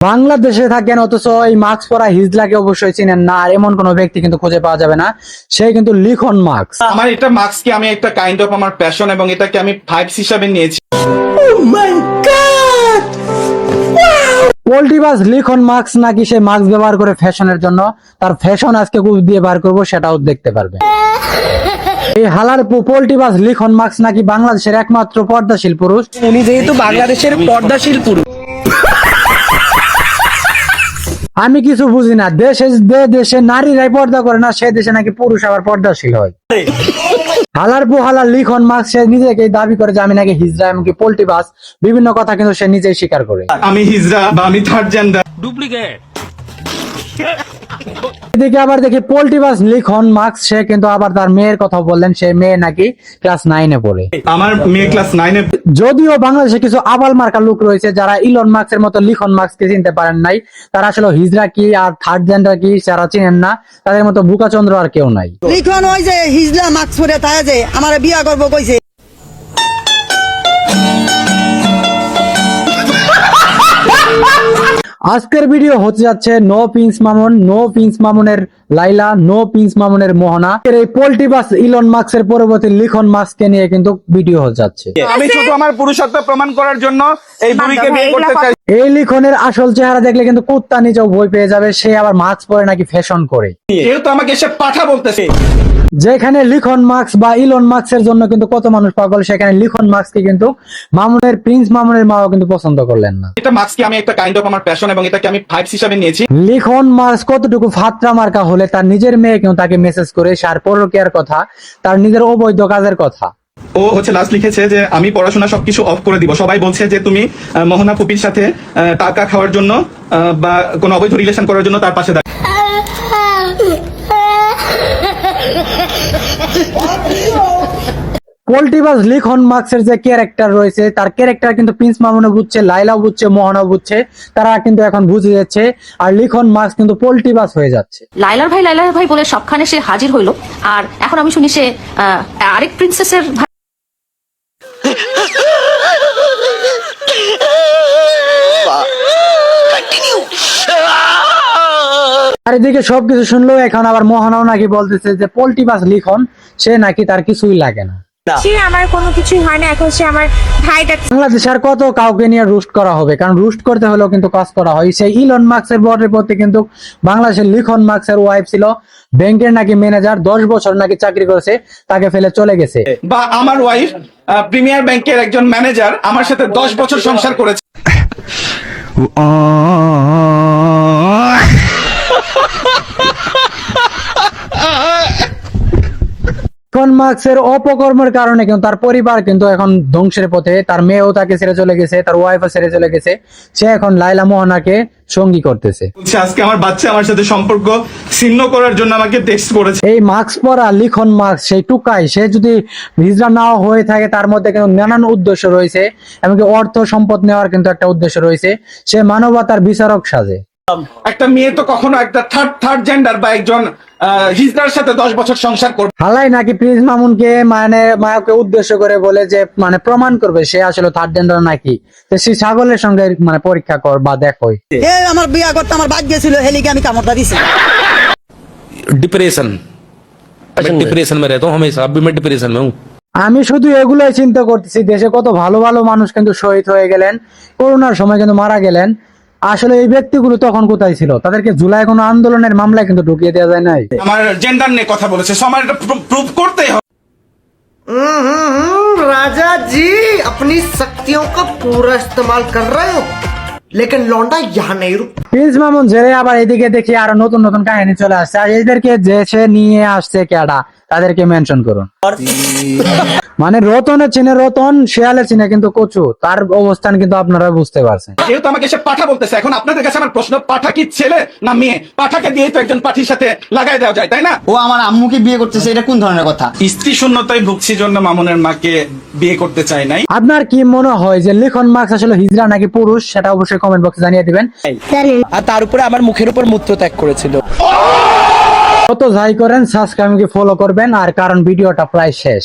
বাংলাদেশে থাকেন অথচ এই মাস্ক পরা হিজলাকে অবশ্যই চিনেন না, আর এমন কোন ব্যক্তি কিন্তু খুঁজে পাওয়া যাবে না। সে কিন্তু লিখন মাস্ক। আমার এটা মাস্ককে আমি একটা কাইন্ড অফ আমার প্যাশন এবং এটাকে আমি ভাইবস হিসাবে নিয়েছি। পোল্ট্রিবাজ লিখন মাস্ক নাকি সে মাস্ক ব্যবহার করে ফ্যাশনের জন্য, তার ফ্যাশন আজকে কুপ দিয়ে বার করবো, সেটাও দেখতে পারবে। এই হালার পোল্ট্রিবাজ লিখন মাস্ক নাকি বাংলাদেশের একমাত্র পর্দাশীল পুরুষ। উনি যেহেতু বাংলাদেশের পর্দাশীল পুরুষ, আমি কিছু বুঝি না, দেশে নারীরাই পর্দা করে না, সে দেশে নাকি পুরুষ আবার পর্দাশীল হয়। হালার হালার লিখন মাস্ক সে নিজেকেই দাবি করে যে আমি নাকি হিজড়া, এমনকি পোল্ট্রিবাজ, বিভিন্ন কথা কিন্তু সে নিজেই স্বীকার করে। আমি হিজড়া বা আমি থার্ড জেন্ডার। ডুপ্লিকেট। এদিকে আবার দেখি পোল্ট্রিবাজ লিখন মাস্ক সে কিন্তু আবার তার মেয়ের কথা বললেন, সে মেয়ে নাকি ক্লাস 9-এ পড়ে। আমার মেয়ে ক্লাস 9-এ। যদিও বাংলাদেশে কিছু আবাল মার্কা লোক রয়েছে যারা ইলন মাস্কের মতো লিখন মাস্ককে চিনতে পারেন নাই, তারা আসলে হিজড়া কি আর থার্ড জেন্ডার কি যারা চিনেন না, তাদের মতো বুকাচন্দ্র আর কেউ নাই। লিখন ওই যে হিজলা মাস্ক পরে তাই যে আমার বিয়া করবো কইছে। আজকের ভিডিও হতে যাচ্ছে no prince Mamun, no prince মামুনের লাইলা, নো প্রিন্স মামুনের মোহনা। এই পোল্ট্রিবাজ ইলন মাস্কের পরবর্তী লিখন মাস্ককে নিয়ে কিন্তু ভিডিও হতে যাচ্ছে। আমি শুধু আমার পুরুষত্ব প্রমাণ করার জন্য এই বুড়িকে বিয়ে করতে চাই। এই লিখনের আসল চেহারা দেখলে কিন্তু কুত্তা নিজেও ভয় পেয়ে যাবে, সে আবার মাস্ক পরে নাকি ফ্যাশন করে। কেউ তো আমাকে এসে পাঠা বলতেছে। যেখানে লিখন মাস্ক বা ইলন মাস্কের জন্য কিন্তু কত মানুষ পাগল, সেখানে লিখন মাস্ককে কিন্তু মামুনের প্রিন্স মামুনের মাও কিন্তু পছন্দ করলেন না। এটা মাস্ককে আমি একটা কাইন্ড অফ আমার প্যাশন এবং এটাকে আমি ভাইবস হিসাবে নিয়েছি। লিখন মাস্ক কতটুকু ফাত্রা মার্কা হলে তার নিজের মেয়ে কিন্তু তাকে মেসেজ করে সার পরকীয়ার কথা, তার নিজের অবৈধ কাজের কথা। ও হচ্ছে লাস্ট লিখেছে যে আমি পড়াশোনা সবকিছু অফ করে দিব। সবাই বলছে যে তুমি মোহনা ফুপির সাথে টাকা খাওয়ার জন্য বা কোনো অবৈধ রিলেশন করার জন্য তার পাশে পোল্ট্রিবাজ লিখন মাস্কের যে ক্যারেক্টার রয়েছে, তার ক্যারেক্টার কিন্তু প্রিন্স মামুনও বুঝছে, লাইলাও বুঝছে, মোহনাও বুঝছে, তারা কিন্তু এখন বুঝে যাচ্ছে। আর লিখন মাস্ক কিন্তু পোল্ট্রিবাজ হয়ে যাচ্ছে। লাইলার ভাই বলে সবখানে সে হাজির হইলো, আর এখন আমি শুনি সে আরেক প্রিন্সেসের ভাই। আর এদিকে সবকিছু শুনলো, এখন আবার মোহনাও নাকি বলতেছে যে পোল্ট্রিবাজ লিখন সে নাকি তার কিছুই লাগে না, সে আমার কোনো কিছুই হয় না, এখন সে আমার ভাইটা। বাংলাদেশ আর কত কাউকে নিয়ে রুস্ট করা হবে, কারণ রুস্ট করতে হলেও কিন্তু কাজ করা হয়। সেই ইলন মাস্কের বটের প্রতি কিন্তু বাংলাদেশের লিখন মাস্কের ওয়াইফ ছিল ব্যাংকের নাকি ম্যানেজার, 10 বছর নাকি চাকরি করেছে, তাকে ফেলে চলে গেছে। বা আমার ওয়াইফ প্রিমিয়ার ব্যাংকের একজন ম্যানেজার, আমার সাথে 10 বছর সংসার করেছে। লিখন মাস্কের অপকর্মের কারণে কিন্তু তার পরিবার কিন্তু এখন ধ্বংসের পথে, তার মেয়েও তাকে ছেড়ে চলে গেছে, তার ওয়াইফও ছেড়ে চলে গেছে, সে এখন লাইলা মোহনাকে সঙ্গী করতেছে। আজকে আমার বাচ্চা আমার সাথে সম্পর্ক ছিন্ন করার জন্য আমাকে টেক্সট করেছে। এই মাস্ক পরা লিখন মাস্ক সেই টুকাই, সে যদি হিজড়া নাও হয়ে থাকে, তার মধ্যে কিন্তু নানান উদ্দেশ্য রয়েছে, এমনকি অর্থ সম্পদ নেওয়ার কিন্তু একটা উদ্দেশ্য রয়েছে। সে মানবতার বিচারক সাজে। একটা মেয়ে তো কখনো একটা থার্ড জেন্ডার বা একজন হিজড়ার সাথে 10 বছর সংসার করবে। হালাই নাকি প্রিন্স মামুনকে মায়াকে উদ্দেশ্য করে বলে যে প্রমাণ করবে সে আসলে থার্ড জেন্ডার নাকি, তো সে ছাগলের সঙ্গে পরীক্ষা কর বা দেখো। আমার বিয়া করতে আমার ভাগ্য ছিল, হেলিকে আমি কামড়টা দিছি। डिप्रेशन डिप्रेशन में रहता हूँ हमेशा, अभी मैं डिप्रेशन में हूँ। আমি শুধু এগুলাই চিন্তা করতেছি, দেশে কত ভালো ভালো মানুষ কিন্তু শহীদ হয়ে গেলেন, করোনার সময় কিন্তু মারা গেলেন। আসলে এই ব্যক্তিগুলো তখন কোথায় ছিল? তাদেরকে জুলাই কোনো আন্দোলনের মামলায় কিন্তু ঢুকিয়ে দেওয়া যায় নাই। আমার জেন্ডার নিয়ে কথা বলেছে, আমার এটা প্রুফ করতে হবে। राजा जी अपनी शक्तियों का पूरा इस्तेमाल कर रहे हो, लेकिन लौंडा यहाँ नहीं रुक। প্রিন্স মামুন জেলে আবার এদিকে দেখি আরো নতুন নতুন কাহিনী চলে আসছে, আর এদেরকে যে সে নিয়ে আসছে কেডা, তাদেরকে মেনশন করুন। রতনে চিনে রতন, শেয়ালে চিনে কিন্তু কচু, তার অবস্থান কিন্তু আপনারা বুঝতে পারছেন। যেহেতু আমাকে এসে পাঠা বলতেছে, এখন আপনাদের কাছে আমার প্রশ্ন, পাঠা কি ছেলে না মেয়ে? পাঠাকে দিয়ে তো একজন পাঠির সাথে লাগাই দেওয়া যায়, তাই না? ও আমার আম্মুকে বিয়ে করতেছে, এটা কোন ধরনের কথা? স্ত্রী শূন্যতায় ভুগছি জন্য মামুনের মাকে বিয়ে করতে চাই নাই। আপনার কি মনে হয় যে লিখন মাস্ক আসলে হিজড়া নাকি পুরুষ, সেটা অবশ্যই কমেন্ট বক্সে জানিয়ে দিবেন। আর তার উপরে আমার মুখের উপর মূত্র ত্যাগ করেছিল। কত যাই করেন, সাবস্ক্রাইব ফলো করবেন, আর কারণ ভিডিওটা প্রায় শেষ।